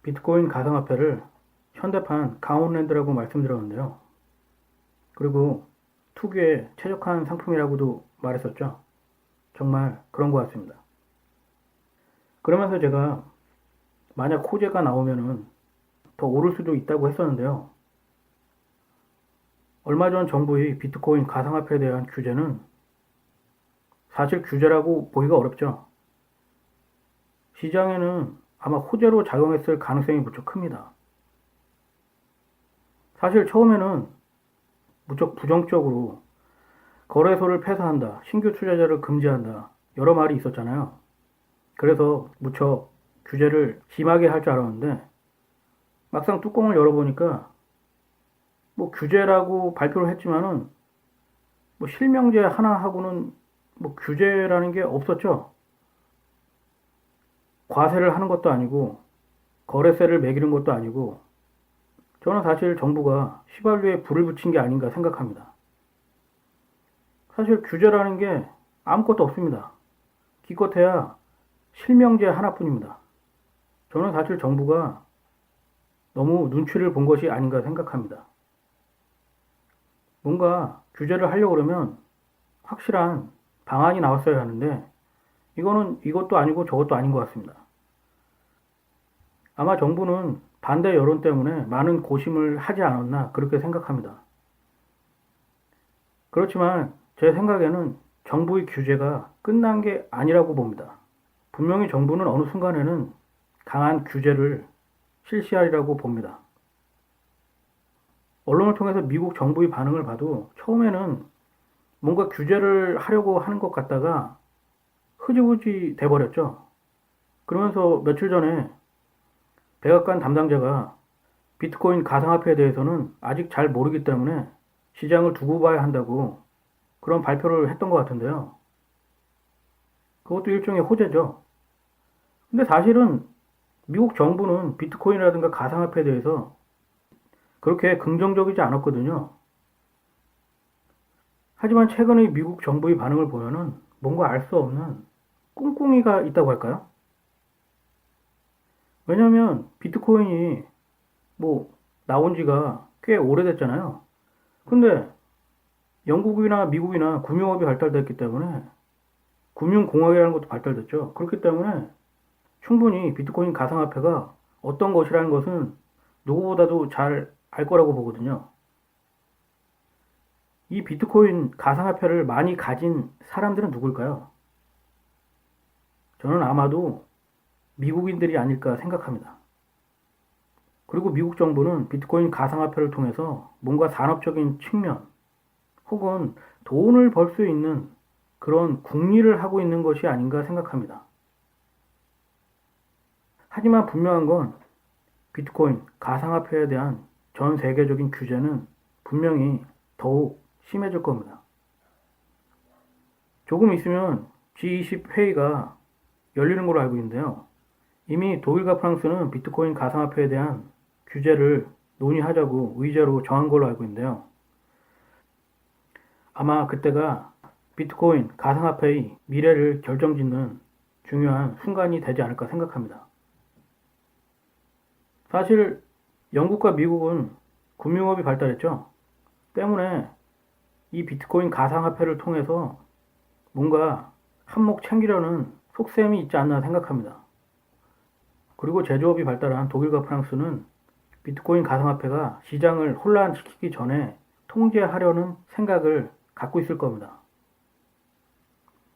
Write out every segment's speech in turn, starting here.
비트코인 가상화폐를 현대판 강원랜드라고 말씀드렸는데요. 그리고 투기에 최적화한 상품이라고도 말했었죠. 정말 그런 것 같습니다. 그러면서 제가 만약 호재가 나오면은 더 오를 수도 있다고 했었는데요. 얼마 전 정부의 비트코인 가상화폐에 대한 규제는 사실 규제라고 보기가 어렵죠. 시장에는 아마 호재로 작용했을 가능성이 무척 큽니다. 사실 처음에는 무척 부정적으로 거래소를 폐쇄한다, 신규 투자자를 금지한다, 여러 말이 있었잖아요. 그래서 무척 규제를 심하게 할 줄 알았는데 막상 뚜껑을 열어보니까 뭐 규제라고 발표를 했지만은 뭐 실명제 하나하고는 뭐 규제라는 게 없었죠. 과세를 하는 것도 아니고 거래세를 매기는 것도 아니고 저는 사실 정부가 휘발유에 불을 붙인 게 아닌가 생각합니다. 사실 규제라는 게 아무것도 없습니다. 기껏해야 실명제 하나뿐입니다. 저는 사실 정부가 너무 눈치를 본 것이 아닌가 생각합니다. 뭔가 규제를 하려고 그러면 확실한 방안이 나왔어야 하는데 이거는 이것도 아니고 저것도 아닌 것 같습니다. 아마 정부는 반대 여론 때문에 많은 고심을 하지 않았나 그렇게 생각합니다. 그렇지만 제 생각에는 정부의 규제가 끝난 게 아니라고 봅니다. 분명히 정부는 어느 순간에는 강한 규제를 실시하리라고 봅니다. 언론을 통해서 미국 정부의 반응을 봐도 처음에는 뭔가 규제를 하려고 하는 것 같다가 흐지부지 돼버렸죠. 그러면서 며칠 전에 백악관 담당자가 비트코인 가상화폐에 대해서는 아직 잘 모르기 때문에 시장을 두고 봐야 한다고 그런 발표를 했던 것 같은데요. 그것도 일종의 호재죠. 근데 사실은 미국 정부는 비트코인이라든가 가상화폐에 대해서 그렇게 긍정적이지 않았거든요. 하지만 최근의 미국 정부의 반응을 보면은 뭔가 알 수 없는 꿍꿍이가 있다고 할까요? 왜냐면 비트코인이 뭐 나온 지가 꽤 오래됐잖아요. 근데 영국이나 미국이나 금융업이 발달됐기 때문에 금융공학이라는 것도 발달됐죠. 그렇기 때문에 충분히 비트코인 가상화폐가 어떤 것이라는 것은 누구보다도 잘 알 거라고 보거든요. 이 비트코인 가상화폐를 많이 가진 사람들은 누굴까요? 저는 아마도 미국인들이 아닐까 생각합니다. 그리고 미국 정부는 비트코인 가상화폐를 통해서 뭔가 산업적인 측면 혹은 돈을 벌 수 있는 그런 궁리를 하고 있는 것이 아닌가 생각합니다. 하지만 분명한 건 비트코인 가상화폐에 대한 전 세계적인 규제는 분명히 더욱 심해질 겁니다. 조금 있으면 G20 회의가 열리는 걸로 알고 있는데요. 이미 독일과 프랑스는 비트코인 가상화폐에 대한 규제를 논의하자고 의제로 정한 걸로 알고 있는데요. 아마 그때가 비트코인 가상화폐의 미래를 결정짓는 중요한 순간이 되지 않을까 생각합니다. 사실 영국과 미국은 금융업이 발달했죠. 때문에 이 비트코인 가상화폐를 통해서 뭔가 한몫 챙기려는 속셈이 있지 않나 생각합니다. 그리고 제조업이 발달한 독일과 프랑스는 비트코인 가상화폐가 시장을 혼란시키기 전에 통제하려는 생각을 갖고 있을 겁니다.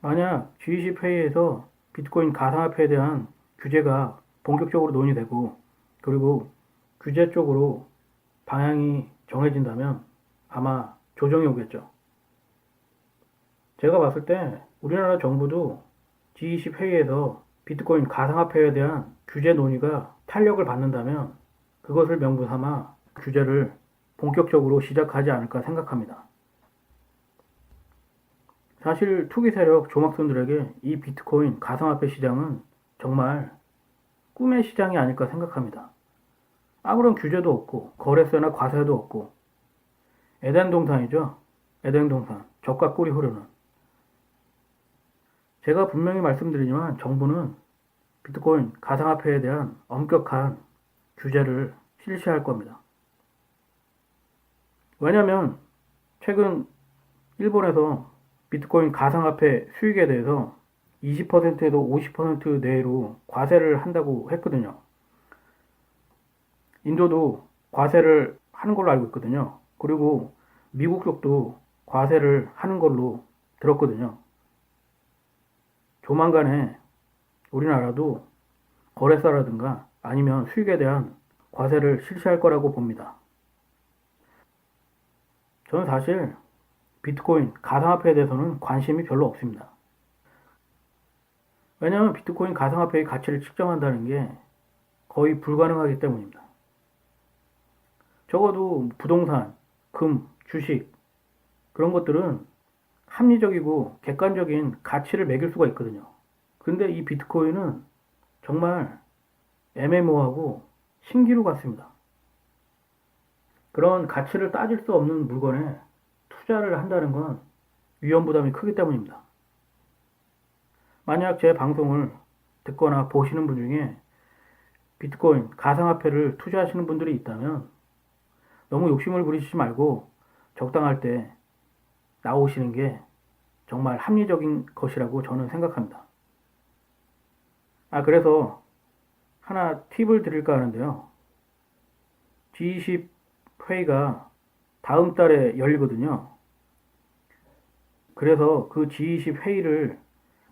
만약 G20 회의에서 비트코인 가상화폐에 대한 규제가 본격적으로 논의되고 그리고 규제 쪽으로 방향이 정해진다면 아마 조정이 오겠죠. 제가 봤을 때 우리나라 정부도 G20 회의에서 비트코인 가상화폐에 대한 규제 논의가 탄력을 받는다면 그것을 명분 삼아 규제를 본격적으로 시작하지 않을까 생각합니다. 사실 투기 세력 조막손들에게 이 비트코인 가상화폐 시장은 정말 꿈의 시장이 아닐까 생각합니다. 아무런 규제도 없고 거래세나 과세도 없고 에덴 동산이죠. 에덴 동산. 젖과 꿀이 흐르는. 제가 분명히 말씀드리지만 정부는 비트코인 가상화폐에 대한 엄격한 규제를 실시할 겁니다. 왜냐하면 최근 일본에서 비트코인 가상화폐 수익에 대해서 20%에도 50% 내외로 과세를 한다고 했거든요. 인도도 과세를 하는 걸로 알고 있거든요. 그리고 미국 쪽도 과세를 하는 걸로 들었거든요. 조만간에 우리나라도 거래사라든가 아니면 수익에 대한 과세를 실시할 거라고 봅니다. 저는 사실 비트코인 가상화폐에 대해서는 관심이 별로 없습니다. 왜냐하면 비트코인 가상화폐의 가치를 측정한다는 게 거의 불가능하기 때문입니다. 적어도 부동산, 금, 주식 그런 것들은 합리적이고 객관적인 가치를 매길 수가 있거든요. 근데 이 비트코인은 정말 애매모호하고 신기루 같습니다. 그런 가치를 따질 수 없는 물건에 투자를 한다는 건 위험 부담이 크기 때문입니다. 만약 제 방송을 듣거나 보시는 분 중에 비트코인, 가상화폐를 투자하시는 분들이 있다면 너무 욕심을 부리시지 말고 적당할 때 나오시는 게 정말 합리적인 것이라고 저는 생각합니다. 그래서 하나 팁을 드릴까 하는데요. G20 회의가 다음 달에 열리거든요. 그래서 그 G20 회의를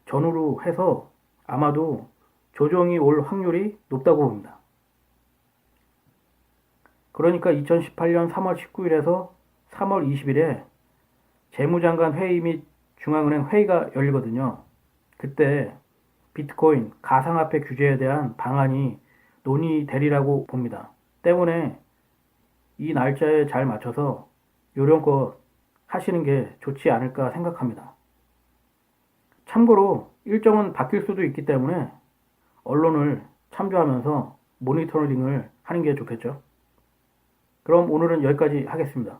전후로 해서 아마도 조정이 올 확률이 높다고 봅니다. 그러니까 2018년 3월 19일에서 3월 20일에 재무장관 회의 및 중앙은행 회의가 열리거든요. 그때 비트코인, 가상화폐 규제에 대한 방안이 논의되리라고 봅니다. 때문에 이 날짜에 잘 맞춰서 요령껏 하시는 게 좋지 않을까 생각합니다. 참고로 일정은 바뀔 수도 있기 때문에 언론을 참조하면서 모니터링을 하는 게 좋겠죠. 그럼 오늘은 여기까지 하겠습니다.